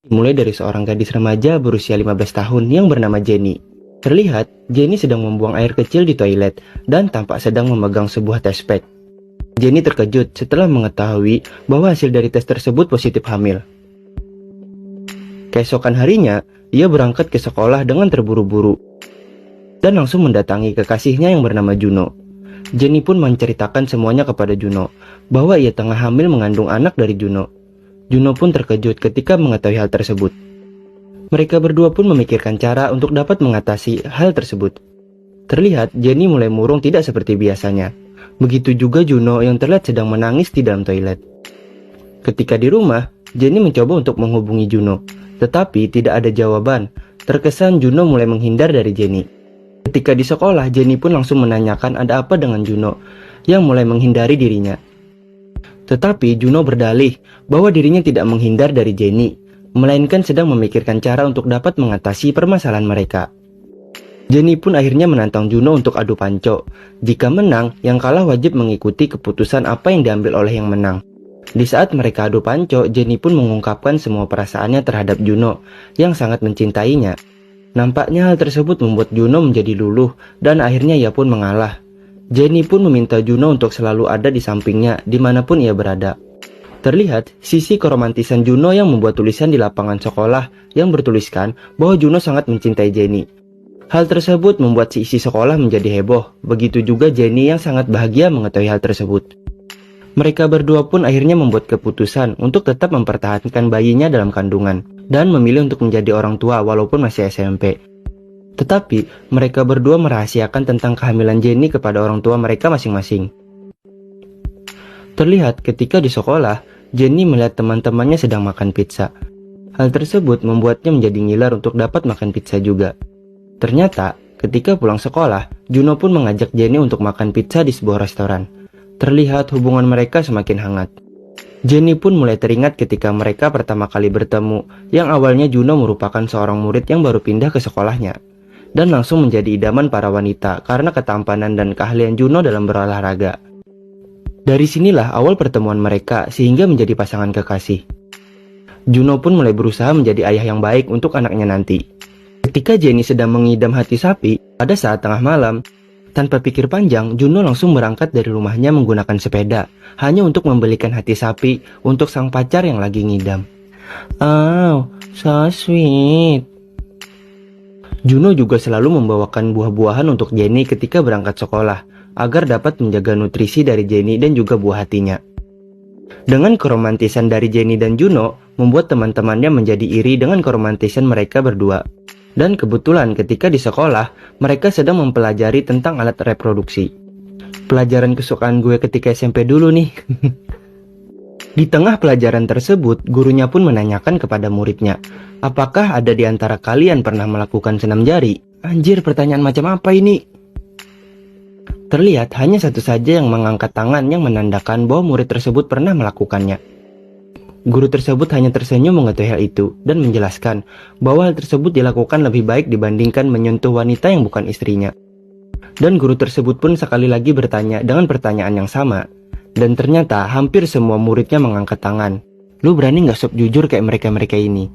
Mulai dari seorang gadis remaja berusia 15 tahun yang bernama Jenny. Terlihat, Jenny sedang membuang air kecil di toilet dan tampak sedang memegang sebuah tespek. Jenny terkejut setelah mengetahui bahwa hasil dari tes tersebut positif hamil. Keesokan harinya, ia berangkat ke sekolah dengan terburu-buru dan langsung mendatangi kekasihnya yang bernama Juno. Jenny pun menceritakan semuanya kepada Juno, bahwa ia tengah hamil mengandung anak dari Juno. Juno pun terkejut ketika mengetahui hal tersebut. Mereka berdua pun memikirkan cara untuk dapat mengatasi hal tersebut. Terlihat Jenny mulai murung tidak seperti biasanya. Begitu juga Juno yang terlihat sedang menangis di dalam toilet. Ketika di rumah, Jenny mencoba untuk menghubungi Juno, tetapi tidak ada jawaban. Terkesan Juno mulai menghindar dari Jenny. Ketika di sekolah, Jenny pun langsung menanyakan ada apa dengan Juno yang mulai menghindari dirinya. Tetapi Juno berdalih bahwa dirinya tidak menghindar dari Jenny, melainkan sedang memikirkan cara untuk dapat mengatasi permasalahan mereka. Jenny pun akhirnya menantang Juno untuk adu panco. Jika menang, yang kalah wajib mengikuti keputusan apa yang diambil oleh yang menang. Di saat mereka adu panco, Jenny pun mengungkapkan semua perasaannya terhadap Juno yang sangat mencintainya. Nampaknya hal tersebut membuat Juno menjadi luluh dan akhirnya ia pun mengalah. Jenny pun meminta Juno untuk selalu ada di sampingnya dimanapun ia berada. Terlihat sisi keromantisan Juno yang membuat tulisan di lapangan sekolah yang bertuliskan bahwa Juno sangat mencintai Jenny. Hal tersebut membuat si isi sekolah menjadi heboh, begitu juga Jenny yang sangat bahagia mengetahui hal tersebut. Mereka berdua pun akhirnya membuat keputusan untuk tetap mempertahankan bayinya dalam kandungan dan memilih untuk menjadi orang tua walaupun masih SMP. Tetapi, mereka berdua merahasiakan tentang kehamilan Jenny kepada orang tua mereka masing-masing. Terlihat ketika di sekolah, Jenny melihat teman-temannya sedang makan pizza. Hal tersebut membuatnya menjadi ngiler untuk dapat makan pizza juga. Ternyata, ketika pulang sekolah, Juno pun mengajak Jenny untuk makan pizza di sebuah restoran. Terlihat hubungan mereka semakin hangat. Jenny pun mulai teringat ketika mereka pertama kali bertemu, yang awalnya Juno merupakan seorang murid yang baru pindah ke sekolahnya, dan langsung menjadi idaman para wanita karena ketampanan dan keahlian Juno dalam berolahraga. Dari sinilah awal pertemuan mereka sehingga menjadi pasangan kekasih. Juno pun mulai berusaha menjadi ayah yang baik untuk anaknya nanti. Ketika Jenny sedang mengidam hati sapi, pada saat tengah malam, tanpa pikir panjang, Juno langsung berangkat dari rumahnya menggunakan sepeda, hanya untuk membelikan hati sapi untuk sang pacar yang lagi ngidam. Oh, so sweet. Juno juga selalu membawakan buah-buahan untuk Jenny ketika berangkat sekolah, agar dapat menjaga nutrisi dari Jenny dan juga buah hatinya. Dengan keromantisan dari Jenny dan Juno, membuat teman-temannya menjadi iri dengan keromantisan mereka berdua. Dan kebetulan ketika di sekolah, mereka sedang mempelajari tentang alat reproduksi. Pelajaran kesukaan gue ketika SMP dulu nih. Di tengah pelajaran tersebut, gurunya pun menanyakan kepada muridnya, apakah ada di antara kalian pernah melakukan senam jari? Anjir, pertanyaan macam apa ini? Terlihat hanya satu saja yang mengangkat tangan yang menandakan bahwa murid tersebut pernah melakukannya. Guru tersebut hanya tersenyum mengetahui hal itu dan menjelaskan bahwa hal tersebut dilakukan lebih baik dibandingkan menyentuh wanita yang bukan istrinya. Dan guru tersebut pun sekali lagi bertanya dengan pertanyaan yang sama. Dan ternyata hampir semua muridnya mengangkat tangan. Lu berani gak sob jujur kayak mereka-mereka ini?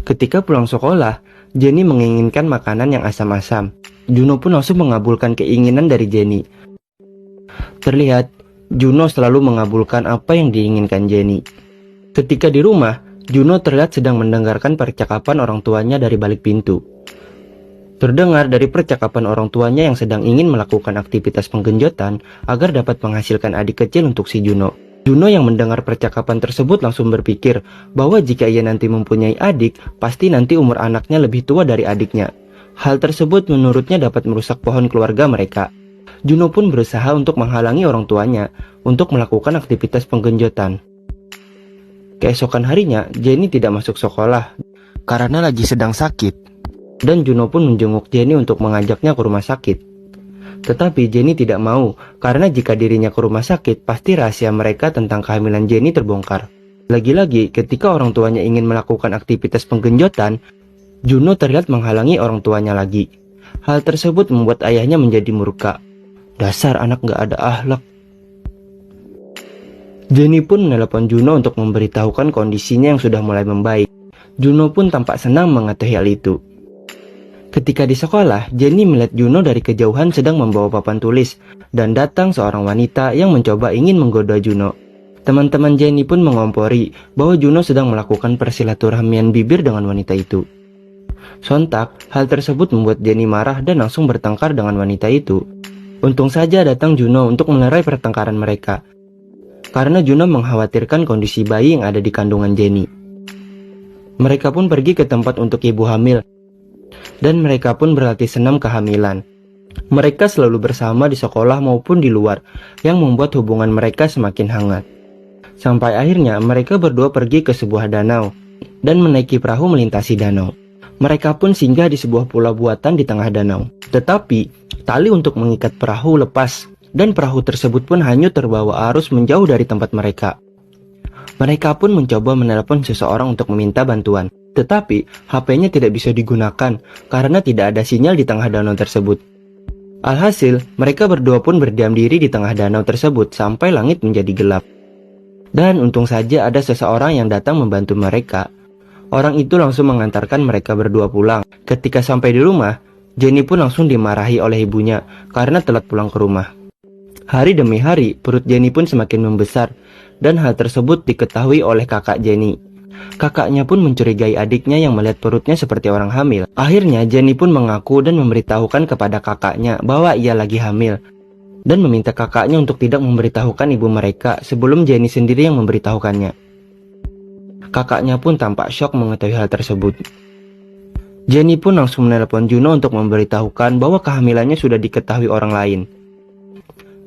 Ketika pulang sekolah, Jenny menginginkan makanan yang asam-asam. Juno pun langsung mengabulkan keinginan dari Jenny. Terlihat, Juno selalu mengabulkan apa yang diinginkan Jenny. Ketika di rumah, Juno terlihat sedang mendengarkan percakapan orang tuanya dari balik pintu. Terdengar dari percakapan orang tuanya yang sedang ingin melakukan aktivitas penggenjotan agar dapat menghasilkan adik kecil untuk si Juno. Juno yang mendengar percakapan tersebut langsung berpikir bahwa jika ia nanti mempunyai adik, pasti nanti umur anaknya lebih tua dari adiknya. Hal tersebut menurutnya dapat merusak pohon keluarga mereka. Juno pun berusaha untuk menghalangi orang tuanya untuk melakukan aktivitas penggenjotan. Keesokan harinya, Jenny tidak masuk sekolah karena lagi sedang sakit. Dan Juno pun menjenguk Jenny untuk mengajaknya ke rumah sakit. Tetapi Jenny tidak mau, karena jika dirinya ke rumah sakit, pasti rahasia mereka tentang kehamilan Jenny terbongkar. Lagi-lagi, ketika orang tuanya ingin melakukan aktivitas penggenjotan, Juno terlihat menghalangi orang tuanya lagi. Hal tersebut membuat ayahnya menjadi murka. Dasar anak gak ada akhlak. Jenny pun menelepon Juno untuk memberitahukan kondisinya yang sudah mulai membaik. Juno pun tampak senang mengetahui hal itu. Ketika di sekolah, Jenny melihat Juno dari kejauhan sedang membawa papan tulis, dan datang seorang wanita yang mencoba ingin menggoda Juno. Teman-teman Jenny pun mengompori bahwa Juno sedang melakukan persilaturahmian bibir dengan wanita itu. Sontak, hal tersebut membuat Jenny marah dan langsung bertengkar dengan wanita itu. Untung saja datang Juno untuk melerai pertengkaran mereka, karena Juno mengkhawatirkan kondisi bayi yang ada di kandungan Jenny. Mereka pun pergi ke tempat untuk ibu hamil, dan mereka pun berlatih senam kehamilan. Mereka selalu bersama di sekolah maupun di luar, yang membuat hubungan mereka semakin hangat. Sampai akhirnya mereka berdua pergi ke sebuah danau, dan menaiki perahu melintasi danau. Mereka pun singgah di sebuah pulau buatan di tengah danau. Tetapi, tali untuk mengikat perahu lepas, dan perahu tersebut pun hanyut terbawa arus menjauh dari tempat mereka. Mereka pun mencoba menelepon seseorang untuk meminta bantuan. Tetapi, HP-nya tidak bisa digunakan karena tidak ada sinyal di tengah danau tersebut. Alhasil, mereka berdua pun berdiam diri di tengah danau tersebut sampai langit menjadi gelap. Dan untung saja ada seseorang yang datang membantu mereka. Orang itu langsung mengantarkan mereka berdua pulang. Ketika sampai di rumah, Jenny pun langsung dimarahi oleh ibunya karena telat pulang ke rumah. Hari demi hari, perut Jenny pun semakin membesar, dan hal tersebut diketahui oleh kakak Jenny. Kakaknya pun mencurigai adiknya yang melihat perutnya seperti orang hamil. Akhirnya Jenny pun mengaku dan memberitahukan kepada kakaknya bahwa ia lagi hamil, dan meminta kakaknya untuk tidak memberitahukan ibu mereka sebelum Jenny sendiri yang memberitahukannya. Kakaknya pun tampak syok mengetahui hal tersebut. Jenny pun langsung menelepon Juno untuk memberitahukan bahwa kehamilannya sudah diketahui orang lain.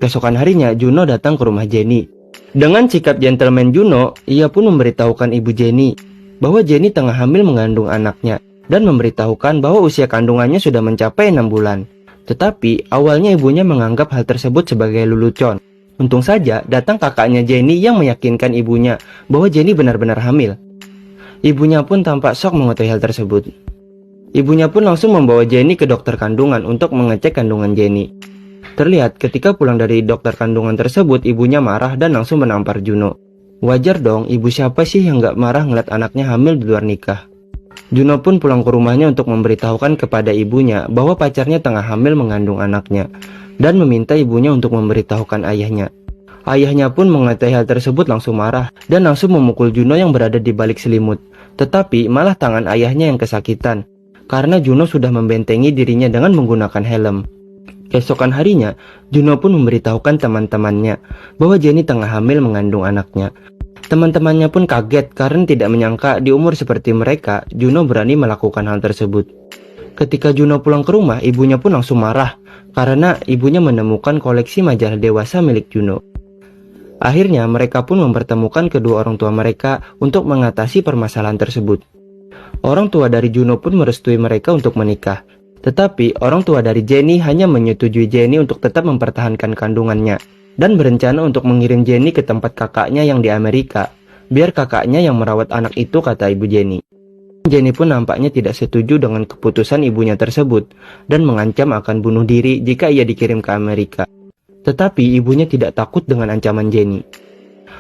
Keesokan harinya Juno datang ke rumah Jenny. Dengan sikap gentleman Juno, ia pun memberitahukan ibu Jenny bahwa Jenny tengah hamil mengandung anaknya, dan memberitahukan bahwa usia kandungannya sudah mencapai 6 bulan. Tetapi awalnya ibunya menganggap hal tersebut sebagai lelucon. Untung saja datang kakaknya Jenny yang meyakinkan ibunya bahwa Jenny benar-benar hamil. Ibunya pun tampak shock mengetahui hal tersebut. Ibunya pun langsung membawa Jenny ke dokter kandungan untuk mengecek kandungan Jenny. Terlihat ketika pulang dari dokter kandungan tersebut, ibunya marah dan langsung menampar Juno. Wajar dong, ibu siapa sih yang gak marah ngeliat anaknya hamil di luar nikah. Juno pun pulang ke rumahnya untuk memberitahukan kepada ibunya bahwa pacarnya tengah hamil mengandung anaknya, dan meminta ibunya untuk memberitahukan ayahnya. Ayahnya pun mengetahui hal tersebut langsung marah dan langsung memukul Juno yang berada di balik selimut. Tetapi malah tangan ayahnya yang kesakitan, karena Juno sudah membentengi dirinya dengan menggunakan helm. Keesokan harinya, Juno pun memberitahukan teman-temannya bahwa Jenny tengah hamil mengandung anaknya. Teman-temannya pun kaget karena tidak menyangka di umur seperti mereka, Juno berani melakukan hal tersebut. Ketika Juno pulang ke rumah, ibunya pun langsung marah karena ibunya menemukan koleksi majalah dewasa milik Juno. Akhirnya mereka pun mempertemukan kedua orang tua mereka untuk mengatasi permasalahan tersebut. Orang tua dari Juno pun merestui mereka untuk menikah. Tetapi orang tua dari Jenny hanya menyetujui Jenny untuk tetap mempertahankan kandungannya, dan berencana untuk mengirim Jenny ke tempat kakaknya yang di Amerika, biar kakaknya yang merawat anak itu, kata ibu Jenny. Jenny pun nampaknya tidak setuju dengan keputusan ibunya tersebut, dan mengancam akan bunuh diri jika ia dikirim ke Amerika. Tetapi ibunya tidak takut dengan ancaman Jenny.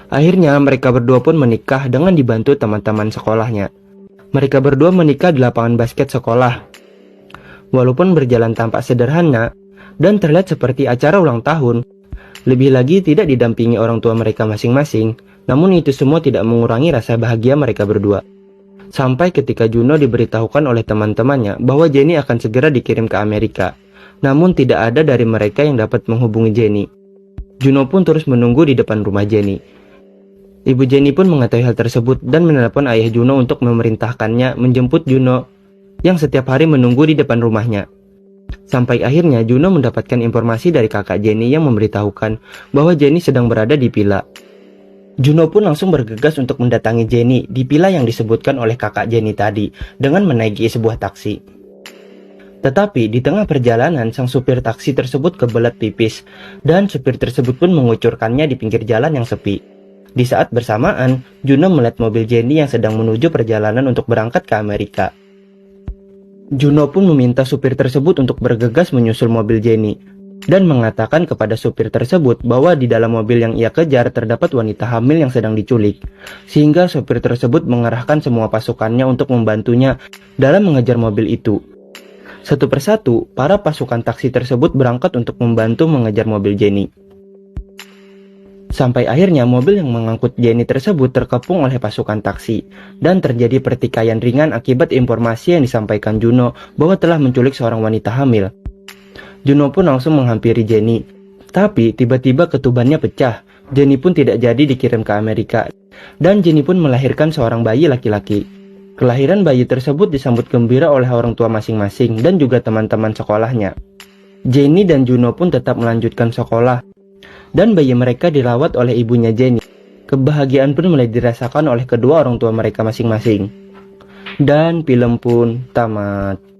Akhirnya mereka berdua pun menikah dengan dibantu teman-teman sekolahnya. Mereka berdua menikah di lapangan basket sekolah. Walaupun berjalan tampak sederhana dan terlihat seperti acara ulang tahun, lebih lagi tidak didampingi orang tua mereka masing-masing, namun itu semua tidak mengurangi rasa bahagia mereka berdua. Sampai ketika Juno diberitahukan oleh teman-temannya bahwa Jenny akan segera dikirim ke Amerika, namun tidak ada dari mereka yang dapat menghubungi Jenny. Juno pun terus menunggu di depan rumah Jenny. Ibu Jenny pun mengetahui hal tersebut dan menelepon ayah Juno untuk memerintahkannya menjemput Juno yang setiap hari menunggu di depan rumahnya. Sampai akhirnya Juno mendapatkan informasi dari kakak Jenny yang memberitahukan bahwa Jenny sedang berada di villa. Juno pun langsung bergegas untuk mendatangi Jenny di villa yang disebutkan oleh kakak Jenny tadi dengan menaiki sebuah taksi. Tetapi di tengah perjalanan sang supir taksi tersebut kebelet pipis, dan supir tersebut pun mengucurkannya di pinggir jalan yang sepi. Di saat bersamaan, Juno melihat mobil Jenny yang sedang menuju perjalanan untuk berangkat ke Amerika. Juno pun meminta supir tersebut untuk bergegas menyusul mobil Jenny. dan mengatakan kepada supir tersebut bahwa di dalam mobil yang ia kejar terdapat wanita hamil yang sedang diculik, sehingga supir tersebut mengerahkan semua pasukannya untuk membantunya dalam mengejar mobil itu. Satu persatu, para pasukan taksi tersebut berangkat untuk membantu mengejar mobil Jenny. Sampai akhirnya mobil yang mengangkut Jenny tersebut terkepung oleh pasukan taksi, dan terjadi pertikaian ringan akibat informasi yang disampaikan Juno bahwa telah menculik seorang wanita hamil. Juno pun langsung menghampiri Jenny, tapi tiba-tiba ketubannya pecah. Jenny pun tidak jadi dikirim ke Amerika, dan Jenny pun melahirkan seorang bayi laki-laki. Kelahiran bayi tersebut disambut gembira oleh orang tua masing-masing dan juga teman-teman sekolahnya. Jenny dan Juno pun tetap melanjutkan sekolah, dan bayi mereka dirawat oleh ibunya Jenny. Kebahagiaan pun mulai dirasakan oleh kedua orang tua mereka masing-masing. Dan film pun tamat.